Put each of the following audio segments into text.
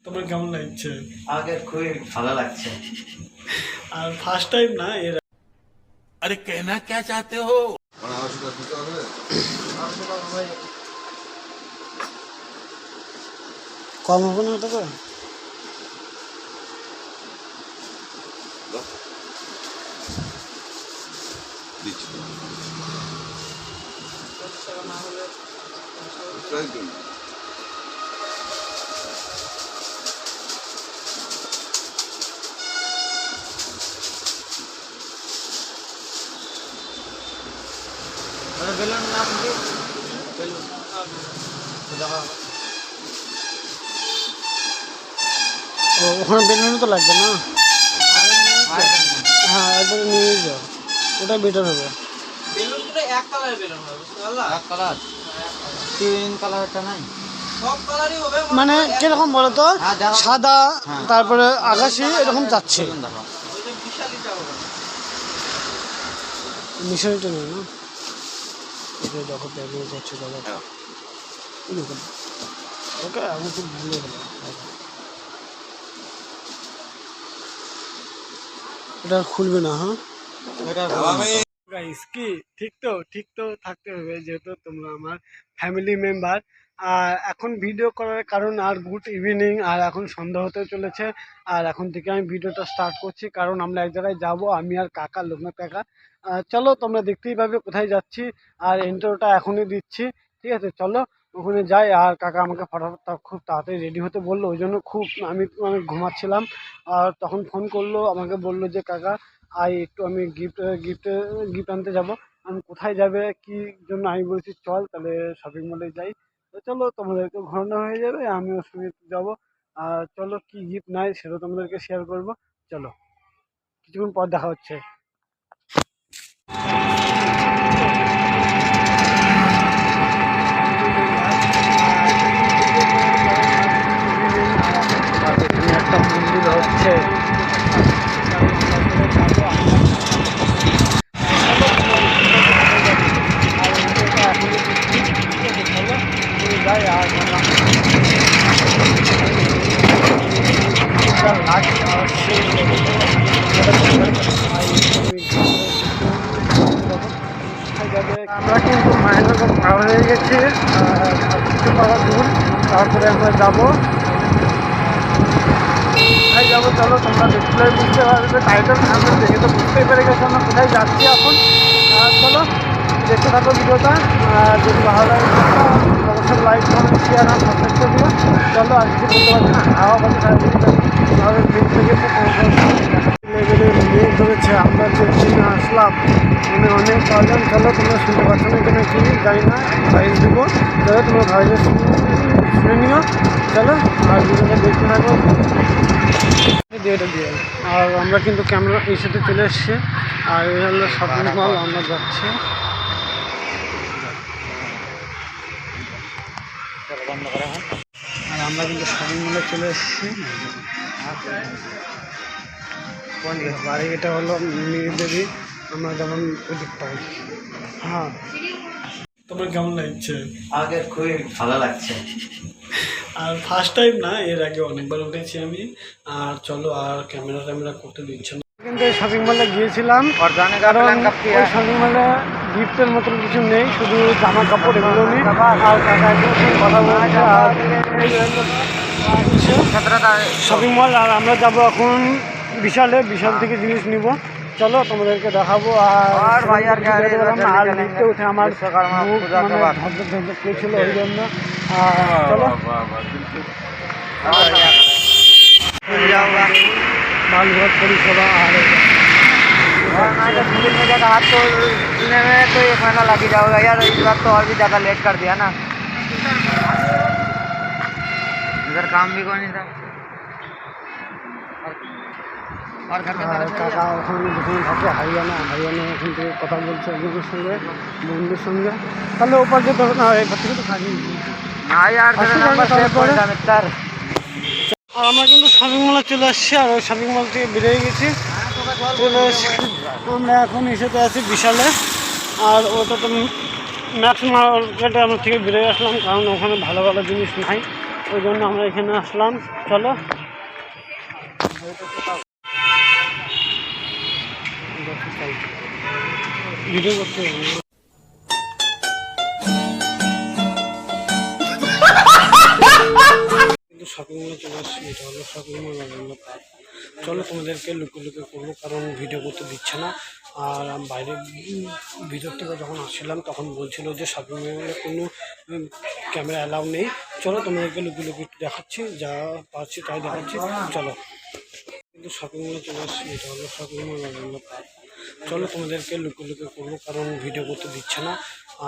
তোমার কেমন লাগছে? আগে খুবই ভালো লাগছে। আর ফার্স্ট টাইম না এর। अरे कहना क्या चाहते हो? কম হবে না ওটা করে? বেলুন নাম কি? বেলুন ওখানে বেলুনও তো লাগবে না? হ্যাঁ, একবারে নিয়ে যাও, ওটা বেটার হবে। বেলুনগুলো এক কালারের বেলুন হবে, বুঝতে পারলা? এক কালার, তিন কালারটা নাই, সব কালারই হবে। মানে কিরকম বলো তো? সাদা, হ্যাঁ। তারপরে আকাশি, এরকম যাচ্ছে। দেখো ওই যে বিশালিটা হবে মিশাইটা নেই না? এটা দেখো প্যাকেজ যাচ্ছে দাদা। ওকে আমি খুব ভুলে গেলাম। এটা খুলবে না? হ্যাঁ গাইস, কি ঠিক তো? ঠিক তো থাকতে হবে, যেহেতু তোমরা আমার ফ্যামিলি মেম্বার। আর এখন ভিডিও করার কারণ, আর গুড ইভিনিং, আর এখন সন্ধ্যা হতে চলেছে। আর এখন থেকে আমি ভিডিওটা স্টার্ট করছি, কারণ আমরা এক জায়গায় যাব, আমি আর কাকা, লোকনাথ কাকা। চলো, তোমরা দেখতেই পাবে কোথায় যাচ্ছি। আর ইন্ট্রোটা এখনই দিচ্ছি, ঠিক আছে? চলো ওখানে যাই। আর কাকা আমাকে ফটাফট খুব তাড়াতাড়ি রেডি হতে বললো, ওই জন্য খুব আমি মানে ঘুমাচ্ছিলাম। আর তখন ফোন করলো, আমাকে বললো যে কাকা একটু আমি গিফট আনতে যাব। আমি কোথায় যাবে, কি জন্য? আমি বলছি চল তাহলে শপিং মলে যাই। তো চলো, তোমাদেরকে ঘোরানো হয়ে যাবে, আমি ওর সঙ্গে যাবো। আর চলো, কি গিফট নাই সেটা তোমাদেরকে শেয়ার করবো। চলো, কিছুক্ষণ পর দেখা হচ্ছে। একটা মন্দির হচ্ছে। যাই আর আমরা কিন্তু মায়ের পার হয়ে গেছি, কিছু পাওয়া দূর। তারপরে আমরা যাবো। যাবো, চলো তোমরা দেখলে বুঝতে পারবে। টাইটেল আমরা দেখে তো বুঝতেই পেরে গেছি আমরা কোথায় যাচ্ছি এখন। চলো দেখতে থাকো ভিডিওটা। যদি ভালো লাগে অবশ্যই লাইক, কমেন্ট, শেয়ার আর সাবস্ক্রাইব করে দিও। চলো, আর কিছু বলতে পারছি না, হাওয়া বাজে সারাদিন মেঘ লেগেছে, লেভেলের মেঘ ধরেছে। আমরা যে ট্রেনে আসলাম মানে অনেক প্রবলেম। চলো, তোমরা শুনতে পাচ্ছ না এখানে কি জানি না, প্রাইজ দেবো। চলো তোমরা ভাইজে শুনে নিও। চলো আর ভিডিওটা দেখতে থাকো। দিয়ে আর আমরা কিন্তু ক্যামেরা এই সাথে চলে এসছি। আর এই হলো শপিং মল, আমরা যাচ্ছি। আর আমরা কিন্তু শপিং মলে চলে এসেছি। বাড়ি এটা হলো মেয়েদেরই, আমরা যেমন ওদিক পাই। হ্যাঁ, তোমার কেমন লাগছে? আগে খুবই ভালো লাগছে। আর ফার্স্ট টাইম না, এর আগে অনেকবার উঠেছি আমি। আর চলো, আর ক্যামেরা করতে দিচ্ছে না। কিন্তু এই শপিং মলে গিয়েছিলাম, কারণ ওই শপিং মলে গিফটের মতন কিছু নেই, শুধু জামা কাপড় এগুলো নেই। আর কাকা একদম কথা বলছে। আর শপিং মল, আর আমরা যাবো এখন বিশাল থেকে জিনিস নিব। চলো তোমাদেরকে দেখাবো। আর লিফটে উঠে আমার মুখ ধপ ছিল, ওই জন্য। চলো मालघाट परिसभा आ रही है। हाथ तो लेने में तो 1 महीना लग ही जाएगा यार। इस बार तो और भी ज़्यादा लेट कर दिया ना, इधर काम भी कोई नहीं था। और घर কাকা ওখানে যখন থাকে হরিয়ানা ওখান থেকে কথা বলছে একজনের সঙ্গে, বন্ধুর সঙ্গে। তাহলে ওপার যেতে হবে না, এবার থেকে তো খালি না यार। আর আমরা কিন্তু শপিং মলে চলে আসছি। আর ওই শপিং মল থেকে বেরিয়ে গেছি। আমরা এখন এসেতে আছি বিশালে। আর ওটা তো ম্যাক্স মার্কেটে আমরা থেকে বেরিয়ে আসলাম, কারণ ওখানে ভালো জিনিস নাই। ওই জন্য আমরা এখানে আসলাম। চলো ভিডিও করতে হবে। কিন্তু শপিং মলে চলে আসছি, এটা হলো শপিং মল রবীন্দ্র পার্ক। চলো তোমাদেরকে লুকিয়ে লুকিয়ে করবো, কারণ ভিডিও করতে দিচ্ছে না। আর আমি বাইরে ভিতর থেকে যখন আসছিলাম তখন বলছিল যে শপিং মলে কোনো ক্যামেরা অ্যালাউ নেই। চলো তোমাদেরকে লুকিয়ে লুকিয়ে একটু দেখাচ্ছি, যা পারছি তাই দেখাচ্ছি। চলো কিন্তু শপিং মলে চলে আসছি, এটা হলো শপিং মল রবীন্দ্র পার্ক। চলো তোমাদেরকে লুকিয়ে লুকিয়ে করবো, কারণ ভিডিও করতে দিচ্ছে না।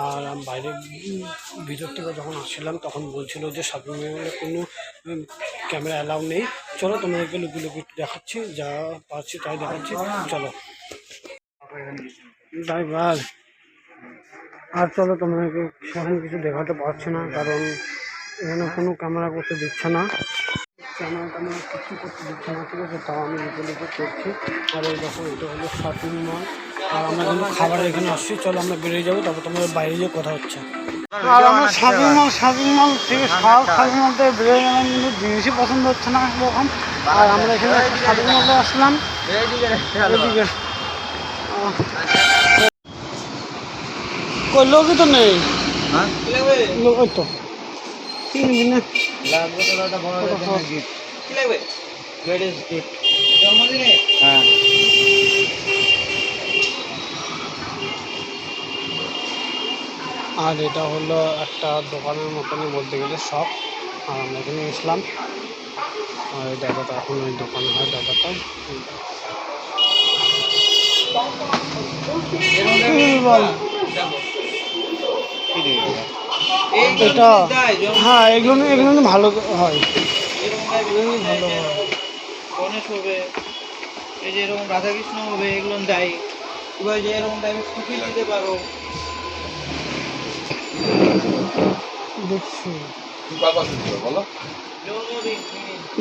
আর আমি বাইরে ভিতর থেকে যখন আসছিলাম তখন বলছিল যে শপিং মলে কোনো ক্যামেরা অ্যালাউ নেই। চলো তোমাদেরকে লুকিয়ে লুকিয়ে একটু দেখাচ্ছি, যা পারছি তাই দেখাচ্ছি। চলো বাই বাই। আর চলো তোমাদেরকে সেখানে কিছু দেখাতে পারছি না, কারণ এখানে কোনো ক্যামেরা করতে দিচ্ছে না, ক্যামেরা কিছু করতে দিচ্ছে না। ঠিক আছে, তাও আমি লুকিয়ে লুকিয়ে করছি। আর এই দেখো, এটা হলো শপিং মল। আর আমরা কিন্তু খাবারের এখানে আসছি। চলো আমরা বেরিয়ে যাবো, তারপর তোমাদের বাইরে গিয়ে কথা হচ্ছে। আর আমরা শপিং মল থেকে শপিং মল থেকে বেরিয়ে গেলাম, কিন্তু জিনিসই পছন্দ হচ্ছে না এরকম। আর আমরা এখানে শপিং মলে আসলাম। এদিকে কই লোকই তো নেই। লোক ওই তো তিন দিনে হ্যাঁ। আর এটা হলো একটা দোকানের মতনই বলতে গেলে শপ। আর আমরা এখানে এসলাম। আর এই দাদাটা এখন ওই দোকানে হয়, দাদাটা এটা হ্যাঁ, এগুলো ভালো হয়, ভালো হয়। গণেশ হবে, এই যে এরকম রাধাকৃষ্ণ হবে, এগুলো দেয়। এবার যে এরকম টাইপের টুপি দিতে পারো। দেখছি বলো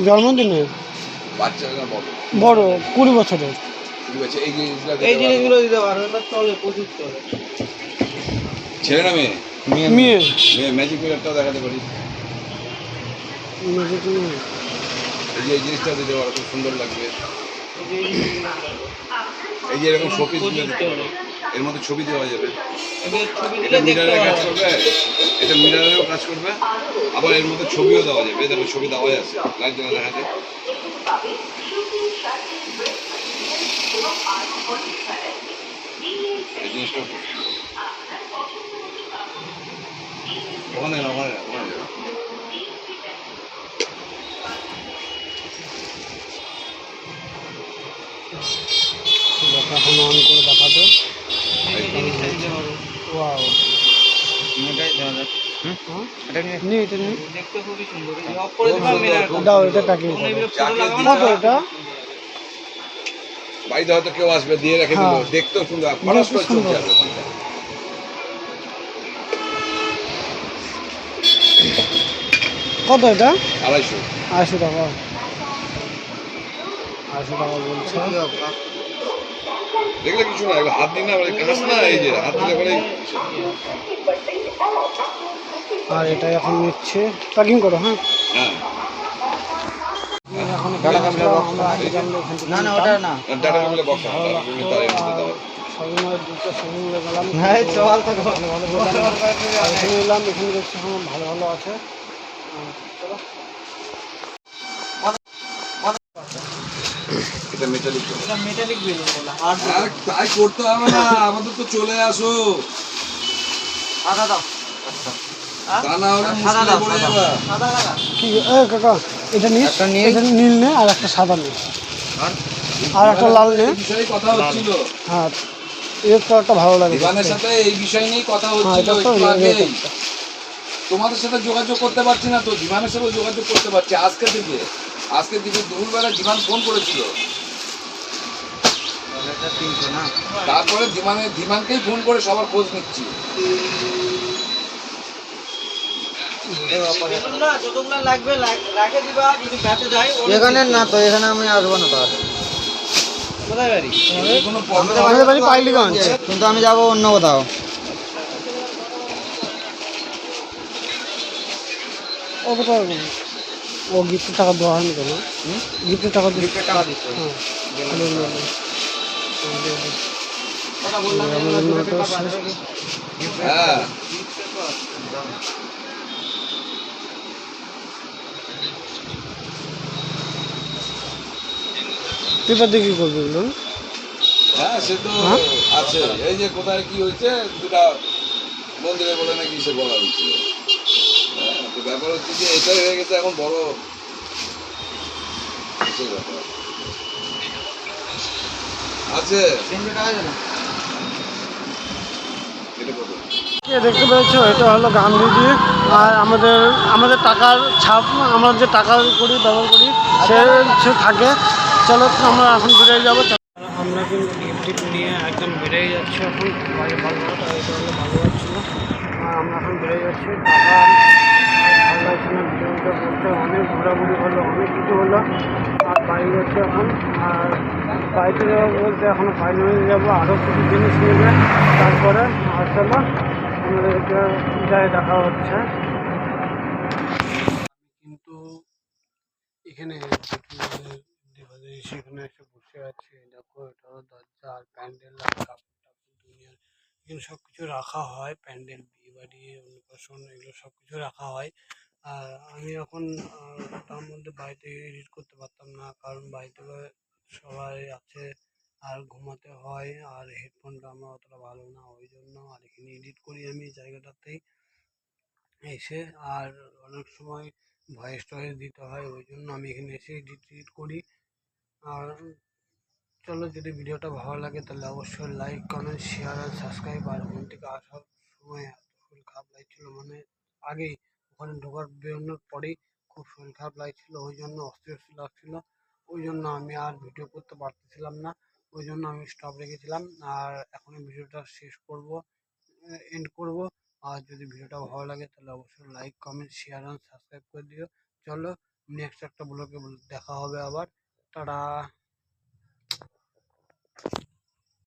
জন্মদিনে বাচ্চা বড় 20 বছরের। এই জিনিসগুলো দিতে পারো, এটা চলে, প্রচুর চলে। ছেলে না মেয়ে? মেয়ে ম্যাজিক মিররটাও দেখাতে পারি। ম্যাজিক মেয়ে। এই যে এই জিনিসটা দিতে পারো, খুব সুন্দর লাগবে। এই যে এরকম শোপিস দিতে পারো, এর মধ্যে ছবি দেওয়া যাবে। এটা মিররের কাজ করবে, এটা মিররেরও কাজ করবে, আবার এর মধ্যে ছবিও দেওয়া যাবে। দেখো ছবি দেওয়াই আছে, লাগছে না দেখাতে? এই জিনিসটা ওখানে না, ওখানে না, ওখানে যাবে। এখন অন করে দেখাবে। ওয়াও, নিয়ে এটা নিয়ে দেখতে খুবই সুন্দর। এই অফ করে দিবা মিরর। দাও, এটা প্যাকিং করো। কত এটা? বাড়িতে হয়তো কেউ আসবে, দিয়ে রেখে দিল, দেখতেও সুন্দর, খরচ করে চলতে যাবে। কত এটা? 250 টাকা। 250 টাকা বলছে। দেখলে কিছু না, এগুলো হাত দিন না, কাঁচ না, এই যে হাত দিলে পরে। আর এটা এখন নিচ্ছে, প্যাকিং করো। হ্যাঁ হ্যাঁ, এখন আমরা আগে জানলে এখান থেকে না না, ওটা না। ডাটা কেবলে বক্স তার মধ্যে দাও। সবই দুটো সবই মিলে গেলাম। হ্যাঁ, চল থাকো। ভালো এখানে এলাম, এখানে দেখছি এখন ভালো ভালো আছে। চলো এটা মেটালিক। এটা মেটালিক বেলুন বলে। আর তাই করতে হবে না, আমাদের তো চলে আসো। সাদা দাও। তা না হলে মুশকিলে পড়ে যাবে। সাদা লাগা। কি কাকা, এটা নিস, এটা নীল নে, আর একটা সাদা নে, আর একটা লাল নে। এই বিষয়ে কথা হচ্ছিল। হ্যাঁ, এর তো একটা ভালো লাগে। দিবানের সাথে এই বিষয় নিয়ে কথা হচ্ছিল একটু আগে। তোমাদের সাথে যোগাযোগ করতে পারছি না, তো জীবানের সাথে যোগাযোগ করতে পারছি আজকে দিকে দুপুরবেলা জীবান ফোন করেছিল। তারপরে ধীমানকেই ফোন করে সবার খোঁজ নিচ্ছি। যতগুলো লাগবে রাখে দিবা, যদি ব্যাটে যায়। এখানে না তো, এখানে আমি আসবো না। তো কোথায় বাড়ি? কোনো আমাদের বাড়ি পাইলিগঞ্জ, কিন্তু আমি যাবো অন্য কোথাও। অতটা ও গিফটের টাকা দেওয়া হয়নি কেন? গিফটের টাকা দিচ্ছে। গিফটের টাকা দিচ্ছে হ্যাঁ কথা বললাম যে আমাদের দুটো নাটক পেপার শেষ। হ্যাঁ পেপার দিয়ে কী করবে এগুলো? হ্যাঁ সে তো হ্যাঁ? আছে। এই যে কোথায় কি হয়েছে দুটা মন্দিরে বলে নাকি সে বলা হয়েছিল। হ্যাঁ, তো ব্যাপার হচ্ছে যে এটাই হয়ে গেছে এখন বড় কিসের ব্যাপার আছে। 300 টাকা দিলাম। এটা কত? দেখতে পেয়েছো, এটা হলো গান্ধীজি। আর আমাদের আমাদের টাকার ছাপ, আমরা যে টাকা করি ব্যবহার করি সে থাকে। চলো আমরা এখন বেরিয়ে যাবো। আমরা কিন্তু গিফট নিয়ে একদম বেরিয়ে যাচ্ছি এখন। বাইরে ভালো এটা হলো ভালো যাচ্ছিল। আর আমরা এখন বেরিয়ে যাচ্ছি। টাকা আর ভালো লাগছে না ভিডিওটা করতে, অনেক ঘোরাঘুরি হলো, অনেক কিছু হলো। আর বাইরে যাচ্ছি এখন। আর বাড়িতে যাবো বলতে এখনও ফাইনালি যাবো, আরও কিছু জিনিস নেবে তারপরে। আর চলো আমাদেরকে যাই দেখা হচ্ছে। কিন্তু এখানে সেখানে এসে বসে আছে। দেখো এটা হলো দরজা আর প্যান্ডেল আর কাপড় টাপড় দুনিয়ার এখানে সব কিছু রাখা হয়। প্যান্ডেল, বিয়ে বাড়ি, অন্নপ্রাশন এগুলো সব কিছু রাখা হয়। আর আমি এখন তার মধ্যে বাড়িতে এডিট করতে পারতাম না, কারণ বাড়িতে সবাই আছে আর ঘুমাতে হয়। আর হেডফোনটা আমার অতটা ভালো না, ওই জন্য আর এখানে এডিট করি আমি এই জায়গাটাতেই এসে। আর অনেক সময় ভয়েস টয়েস দিতে হয়, ওই জন্য আমি এখানে এসে এডিট করি। আর চলো, যদি ভিডিওটা ভালো লাগে তাহলে অবশ্যই লাইক, কমেন্ট, শেয়ার আর সাবস্ক্রাইব। আর ওখান থেকে আসার সময় এত শরীর খারাপ লাগছিল, মানে আগেই ওখানে ঢোকার বেরোনোর পরেই খুব শরীর খারাপ লাগছিল, ওই জন্য অস্থির অস্থির লাগছিল। ওই জন্য আমি আর ভিডিও করতে পারতেছিলাম না, ওই জন্য আমি স্টপ রেখেছিলাম। আর এখন ভিডিওটা শেষ করব, এন্ড করব। আর যদি ভিডিওটা ভালো লাগে তাহলে অবশ্যই লাইক, কমেন্ট, শেয়ার আর সাবস্ক্রাইব করে দিও। চলো নেক্সট একটা ব্লগে দেখা হবে আবার। টাটা।